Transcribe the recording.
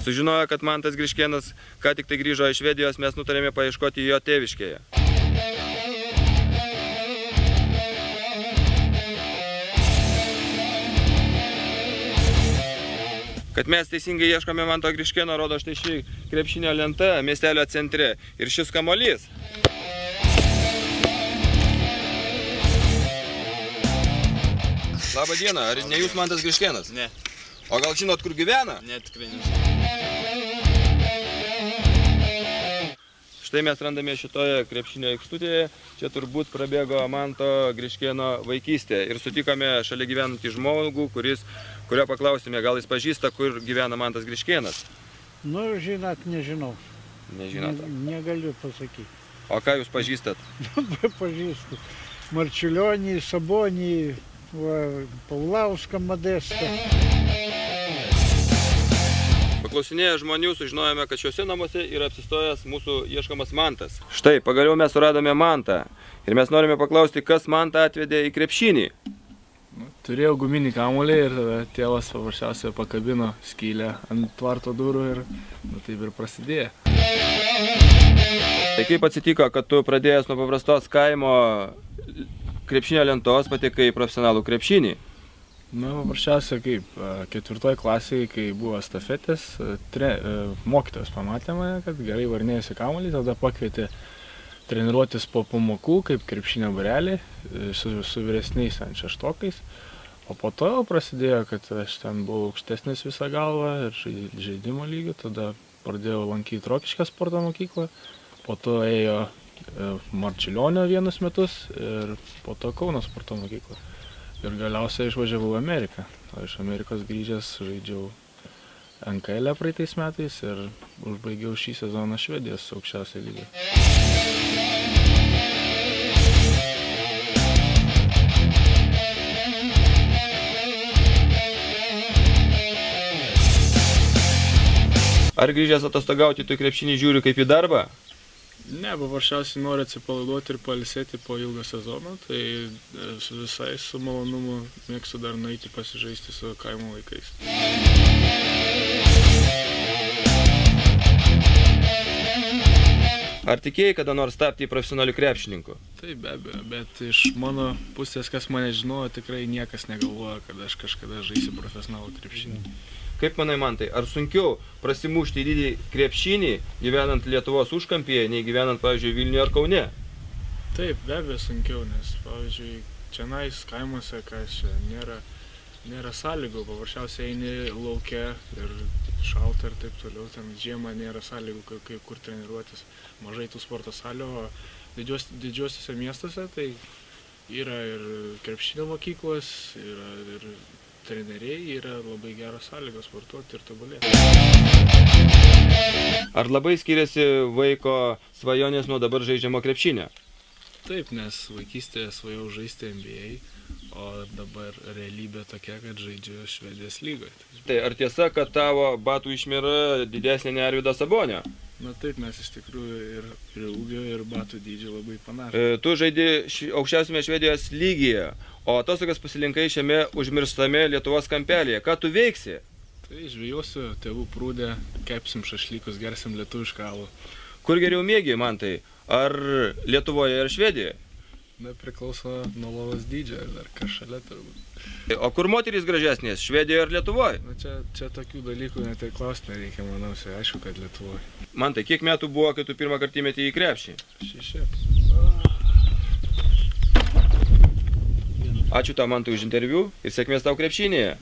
Sužinoję, kad Mantas Griškėnas ką tik tai grįžo iš Švedijos, mes nutarėme paieškoti jo tėviškėje. Kad mes teisingai ieškome Manto Griškėno, rodo štai ši krepšinio lenta miestelio centre ir šis kamuolys. Labą dieną, ar ne jūs Mantas Griškėnas? Ne. O gal žinot, kur gyvena? Ne, tikrai nežinau. Štai mes randame šitoje krepšinio aikštutėje. Čia turbūt prabėgo Manto Griškėno vaikystė. Ir sutikome šalia gyvenantį žmogų, kurio paklausėme, gal jis pažįsta, kur gyvena Mantas Griškėnas. Nu, žinot, nežinau. Nežinot. Negaliu pasakyti. O ką jūs pažįstat? Pažįstu. Marčiulionį, Sabonį, Paulauską, Modestą. Paklausinėję žmonių sužinojome, kad šiuose namuose yra apsistojęs mūsų ieškomas Mantas. Štai, pagaliau mes suradome Mantą. Ir mes norime paklausti, kas Mantą atvedė į krepšinį. Turėjau guminį kamuolį ir tėvas paprasčiausiai pakabino skylę ant tvarto durų ir taip ir prasidėjo. Tai kaip atsitiko, kad tu pradėjęs nuo paprastos kaimo krepšinio lentos patekai į profesionalų krepšinį? Na, paprasčiausiai kaip 4 klasėje, kai buvo estafetės, mokytojas pamatė mane, kad gerai varinėjasi kamuolį, tada pakvietė treniruotis po pamokų, kaip krepšinio būrelį, su vyresniais ant šeštokais. O po to jau prasidėjo, kad aš ten buvau aukštesnis visą galvą ir žaidimo lygio, tada pradėjau lankyti Rokiškio sporto mokyklą, po to ėjo Marčiulionio vienus metus ir po to Kauno sporto mokyklą. Ir galiausiai išvažiavau į Ameriką. O iš Amerikos grįžęs žaidžiau NKL praeitais metais ir užbaigiau šį sezoną Švedijos aukščiausią lygį. Ar grįžęs atostogauti tu krepšinį žiūri kaip į darbą? Ne, paprasčiausiai noriu atsipalaiduoti ir pailsėti po ilgo sezono, tai visai su malonumu mėgstu dar nueiti pasižaisti su kaimo vaikais. Ar tikėjai kada nors tapti profesionaliu krepšininku? Taip, be abejo, bet iš mano pusės, kas mane žinojo, tikrai niekas negalvoja, kad aš kažkada žaisiu profesionalų krepšinį. Kaip manai, Mantai, ar sunkiau prasimušti į didį krepšinį gyvenant Lietuvos užkampyje, nei gyvenant, pavyzdžiui, Vilniuje ar Kaune? Taip, be abejo sunkiau, nes, pavyzdžiui, čianais kaimuose, nėra sąlygų, paprasčiausiai eini lauke ir šalta ir taip toliau, ten žiemą nėra sąlygų, kur treniruotis, mažai tų sporto salių, o didžiuosiuose miestuose tai yra ir krepšinio mokyklos, yra ir treneriai, yra labai geros sąlygos sportuoti ir tobulėti. Ar labai skiriasi vaiko svajonės nuo dabar žaidžiamo krepšinio? Taip, nes vaikystėje svajau žaisti NBA, o dabar realybė tokia, kad žaidžiu Švedijos lygoje. Tai ar tiesa, kad tavo batų išmėra didesnė nei Arvydo Sabonio? Na taip, mes iš tikrųjų ir prie ūgio ir batų dydžio labai panašiai. Tu žaidi aukščiausiame Švedijos lygyje, o atostogas pasilinkai šiame užmirstame Lietuvos kampelyje. Ką tu veiksi? Tai žvejosiu tėvų prūdę, kepsim šašlykus, gersim lietuvišką alų. Kur geriau mėgi, Mantai? Ar Lietuvoje ar Švedijoje? Na, priklauso nuo lovos dydžio ir dar kas šalia turbūt. O kur moterys gražesnės, Švedijoje ar Lietuvoje? Na, čia tokių dalykų net ir klausti nereikia, manau, aišku, kad Lietuvoje. Mantai, kiek metų buvo, kai tu pirmą kartą įmetei į krepšį? 6. Ačiū tau, Mantai, už interviu ir sėkmės tau krepšinėje.